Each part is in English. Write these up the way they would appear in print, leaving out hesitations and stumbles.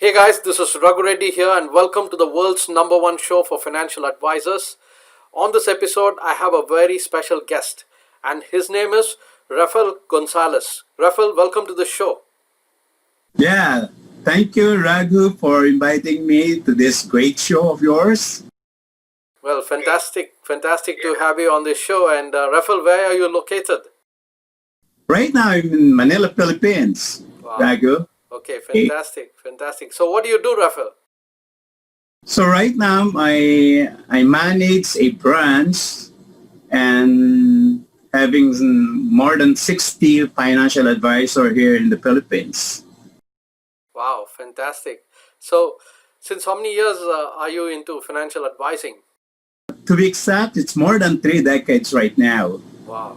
Hey guys, this is Raghu Reddy here, and welcome to the world's number one show for financial advisors. On this episode, I have a very special guest, and his name is Rafael Gonzales. Rafael, welcome to the show. Yeah, thank you, Raghu, for inviting me to this great show of yours. Well, fantastic to have you on this show. And Rafael, where are you located? Right now, I'm in Manila, Philippines, Wow. Raghu. Okay, Okay. fantastic. So, what do you do, Rafael? So right now, I manage a branch and having more than 60 financial advisor here in the Philippines. Wow, fantastic. So, since how many years are you into financial advising? To be exact, it's more than 3 decades right now. Wow.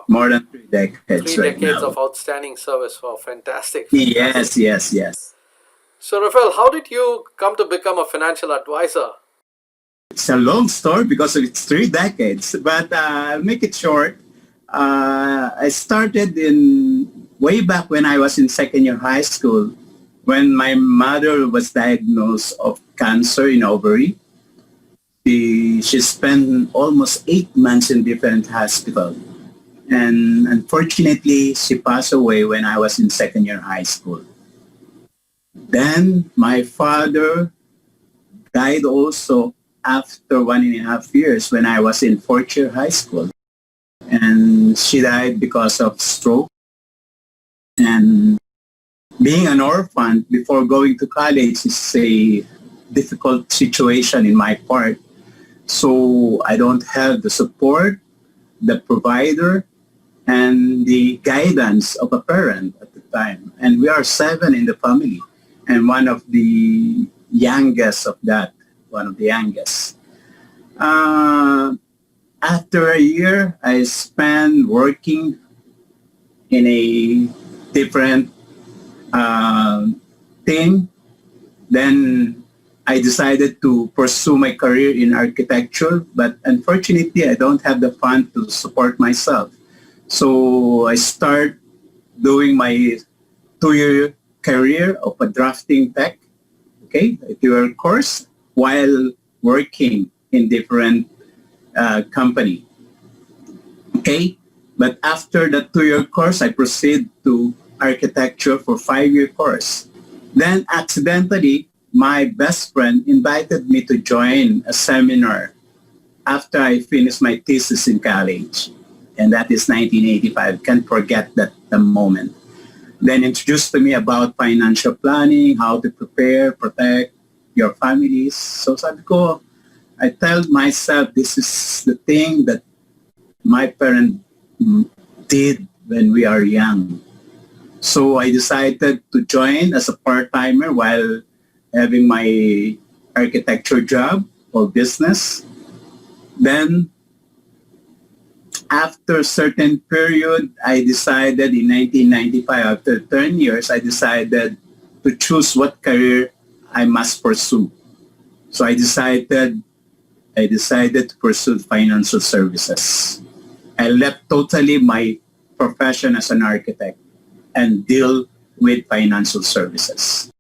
More than 3 decades Three right decades now. of outstanding service. Wow, fantastic. Yes. So, Rafael, how did you come to become a financial advisor? It's a long story because it's 3 decades, but I'll make it short. I started in way back when I was in second year high school, when my mother was diagnosed of cancer in ovary. She spent almost 8 months in different hospitals. And unfortunately, she passed away when I was in second year high school. Then my father died also after 1.5 years when I was in fourth year high school. And she died because of stroke. And being an orphan before going to college is a difficult situation in my part. So I don't have the support, the provider, and the guidance of a parent at the time. And we are 7 in the family, and one of the youngest of that, one of the youngest. After a year, I spent working in a different thing. Then I decided to pursue my career in architecture, but unfortunately, I don't have the fund to support myself. So I start doing my 2-year career of a drafting tech, okay, a 2-year course while working in different company, okay. But after the 2-year course, I proceed to architecture for 5-year course. Then accidentally, my best friend invited me to join a seminar after I finished my thesis in college. And that is 1985. Can't forget that the moment. Then introduced to me about financial planning, how to prepare, protect your families. So sabi ko, I tell myself this is the thing that my parents did when we are young. So I decided to join as a part-timer while having my architecture job or business. Then after a certain period, I decided in 1995, after 10 years, I decided to choose what career I must pursue. So I decided to pursue financial services. I left totally my profession as an architect and deal with financial services.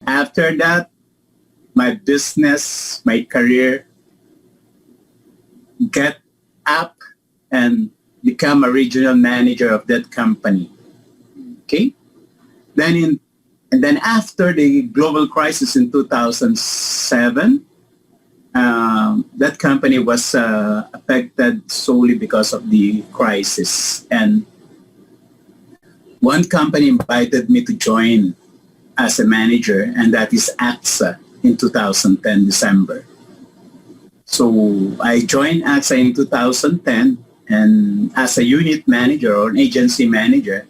After that, my business, my career get up and become a regional manager of that company. Okay? Then after the global crisis in 2007, that company was affected solely because of the crisis. And one company invited me to join as a manager, and that is AXA in 2010, December. So I joined AXA in 2010 and as a unit manager or an agency manager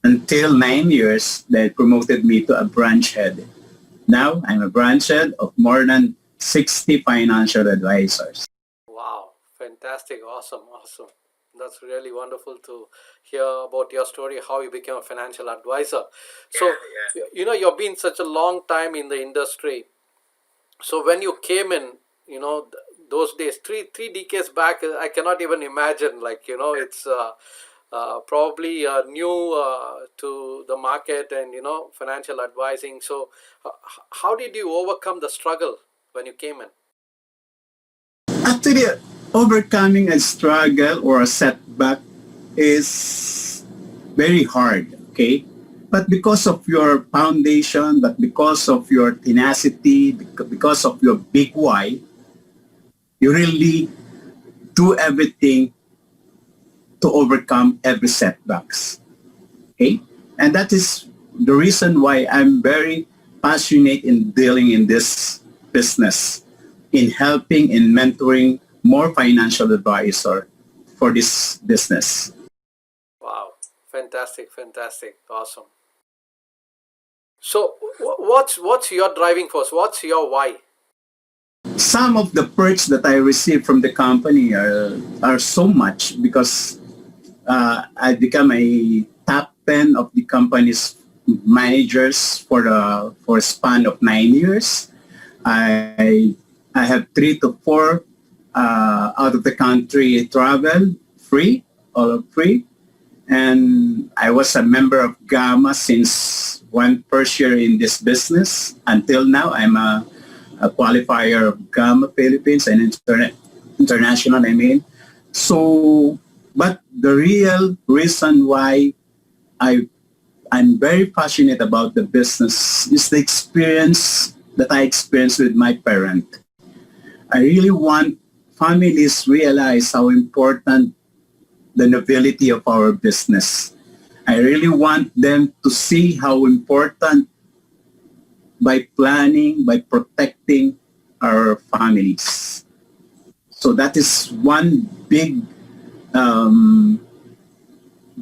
until 9 years, they promoted me to a branch head. Now I'm a branch head of more than 60 financial advisors. Wow, fantastic, awesome. That's really wonderful to hear about your story, how you became a financial advisor. So, you've been such a long time in the industry. So when you came in, those days, three decades back, I cannot even imagine. Like, it's probably new to the market and financial advising. So, how did you overcome the struggle when you came in? Actually, overcoming a struggle or a setback is very hard, okay? But because of your foundation, but because of your tenacity, because of your big why, you really do everything to overcome every setbacks, okay? And that is the reason why I'm very passionate in dealing in this business, in helping in mentoring more financial advisor for this business. Wow, fantastic, fantastic, awesome. So, what's your driving force? What's your why? Some of the perks that I receive from the company are so much because I become a top 10 of the company's managers for a span of 9 years. I I have 3 to 4 out of the country travel free, all free, and I was a member of GAMA since one first year in this business until now. I'm a qualifier of GAMA Philippines and international. I mean, so but the real reason why I I'm very passionate about the business is the experience that I experienced with my parent. I really want families realize how important the nobility of our business. I really want them to see how important by planning, by protecting our families. So that is one um,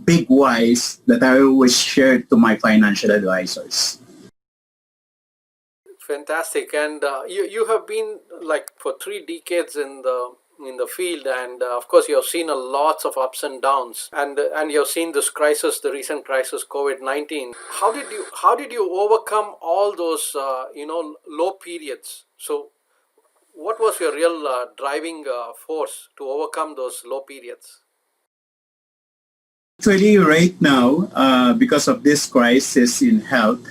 big whys that I always share to my financial advisors. Fantastic, and you have been like for 3 decades in the field, and of course you have seen a lots of ups and downs, and you have seen this crisis, the recent crisis, COVID-19. How did you overcome all those low periods? So, what was your real driving force to overcome those low periods? Actually, right now, because of this crisis in health,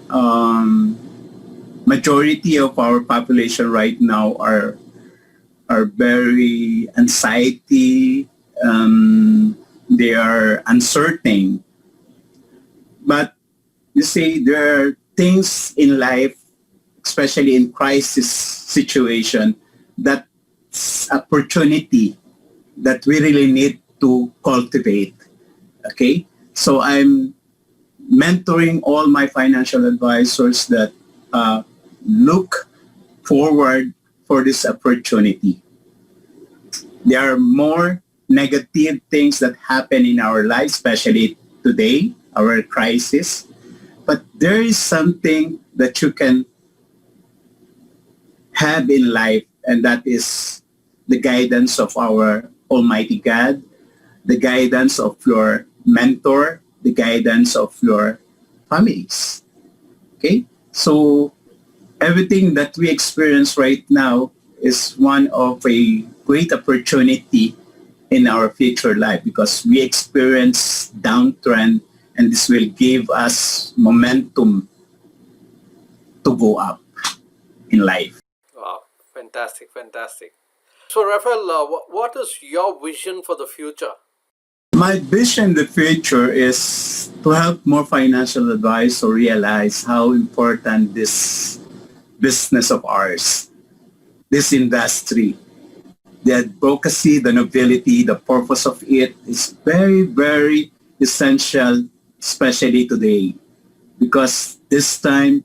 um, majority of our population right now are very anxiety. They are uncertain. But you see, there are things in life, especially in crisis situation, that's opportunity that we really need to cultivate. Okay, so I'm mentoring all my financial advisors that uh, look forward for this opportunity. There are more negative things that happen in our lives, especially today, our crisis. But there is something that you can have in life, and that is the guidance of our Almighty God, the guidance of your mentor, the guidance of your families. Okay? So everything that we experience right now is one of a great opportunity in our future life because we experience downtrend and this will give us momentum to go up in life. Wow, fantastic, fantastic. So, Rafael, what is your vision for the future? My vision in the future is to help more financial advisors realize how important this business of ours, this industry, the advocacy, the nobility, the purpose of it is very, very essential, especially today, because this time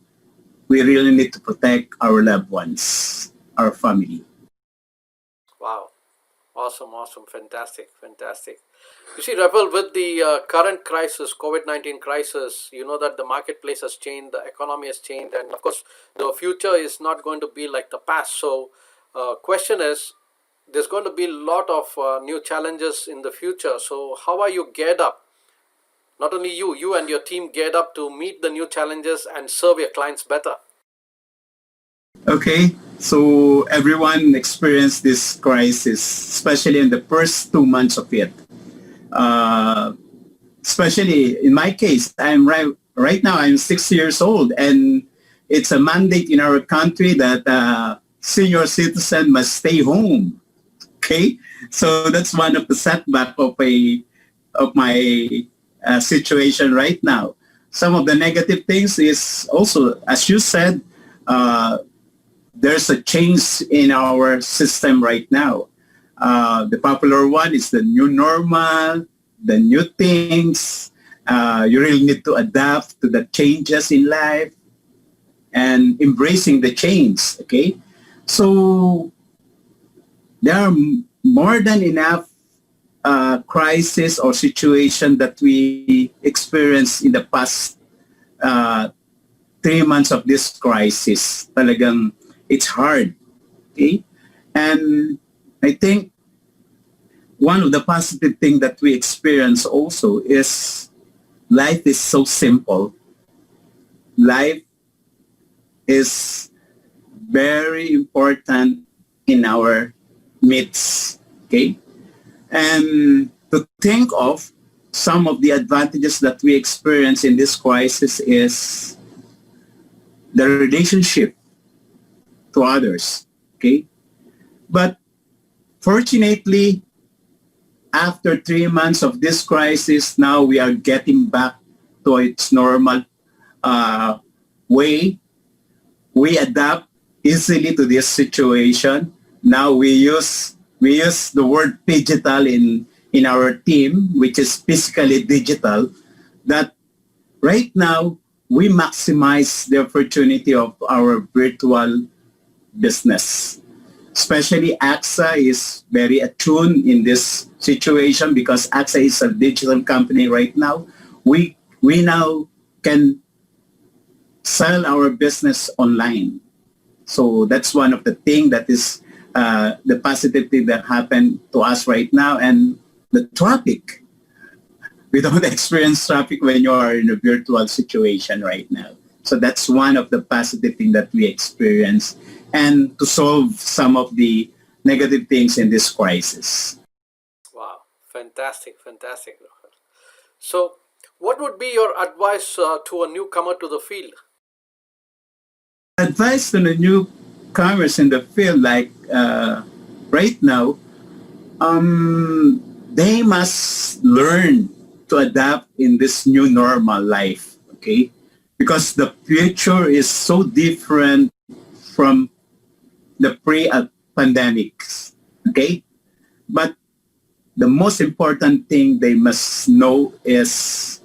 we really need to protect our loved ones, our family. Wow. Awesome, awesome, fantastic, fantastic. You see, Rafael, with the current crisis, COVID-19 crisis, you know that the marketplace has changed, the economy has changed, and of course, the future is not going to be like the past. So, question is, there's going to be a lot of new challenges in the future. So, how are you geared up? Not only you and your team geared up to meet the new challenges and serve your clients better. Okay, so everyone experienced this crisis, especially in the first 2 months of it. Especially in my case, I'm right now I'm 60 years old, and it's a mandate in our country that senior citizen must stay home. Okay, so that's one of the setback of my situation right now. Some of the negative things is also, as you said, uh, there's a change in our system right now. The popular one is the new normal, the new things. You really need to adapt to the changes in life and embracing the change. Okay, so there are more than enough crisis or situation that we experienced in the past uh, 3 months of this crisis. Talagang it's hard. Okay, and I think one of the positive things that we experience also is life is so simple. Life is very important in our midst. Okay, and to think of some of the advantages that we experience in this crisis is the relationship to others. Okay, but fortunately, after 3 months of this crisis, now we are getting back to its normal uh, way. We adapt easily to this situation. Now we use the word digital in our team, which is physically digital. That right now we maximize the opportunity of our virtual business. Especially AXA is very attuned in this situation because AXA is a digital company right now. We now can sell our business online. So that's one of the things that is the positive thing that happened to us right now. And the traffic, we don't experience traffic when you are in a virtual situation right now. So that's one of the positive things that we experience, and to solve some of the negative things in this crisis. Wow, fantastic, fantastic. So, what would be your advice to a newcomer to the field? Advice to the newcomers in the field, like right now, they must learn to adapt in this new normal life, okay? Because the future is so different from the pre-pandemics, okay? But the most important thing they must know is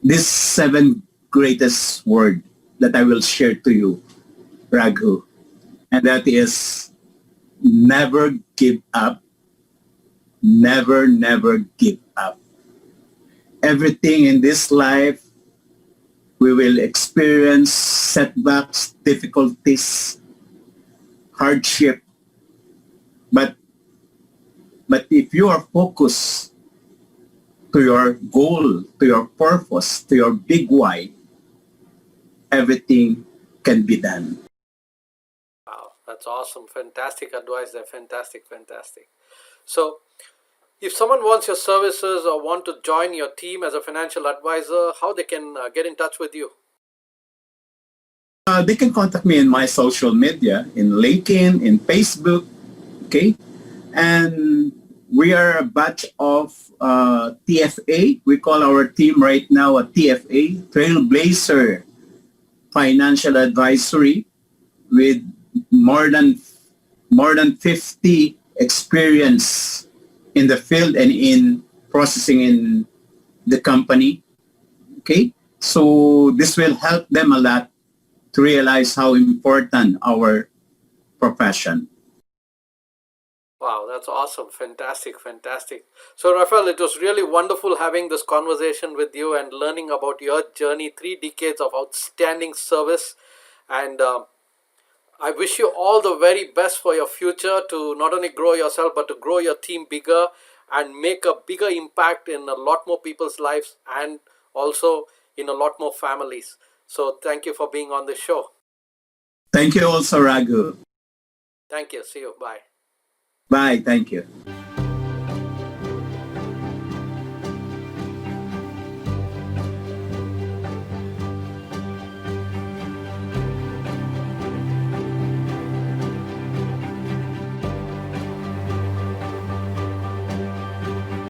this seven greatest word that I will share to you, Raghu, and that is never give up, never, never give up. Everything in this life, we will experience setbacks, difficulties, hardship, but if you are focused to your goal, to your purpose, to your big why, everything can be done. Wow, that's awesome. Fantastic advice there. Fantastic, fantastic. So, if someone wants your services or want to join your team as a financial advisor, how they can get in touch with you? They can contact me in my social media, in LinkedIn, in Facebook, okay? And we are a batch of TFA. We call our team right now a TFA, Trailblazer Financial Advisory, with more than 50 experience in the field and in processing in the company. Okay, so this will help them a lot to realize how important our profession. Wow, that's awesome. Fantastic, fantastic. So, Rafael, it was really wonderful having this conversation with you and learning about your journey, 3 decades of outstanding service. And I wish you all the very best for your future to not only grow yourself, but to grow your team bigger and make a bigger impact in a lot more people's lives and also in a lot more families. So, thank you for being on the show. Thank you also, Raghu. Thank you. See you. Bye. Bye. Thank you.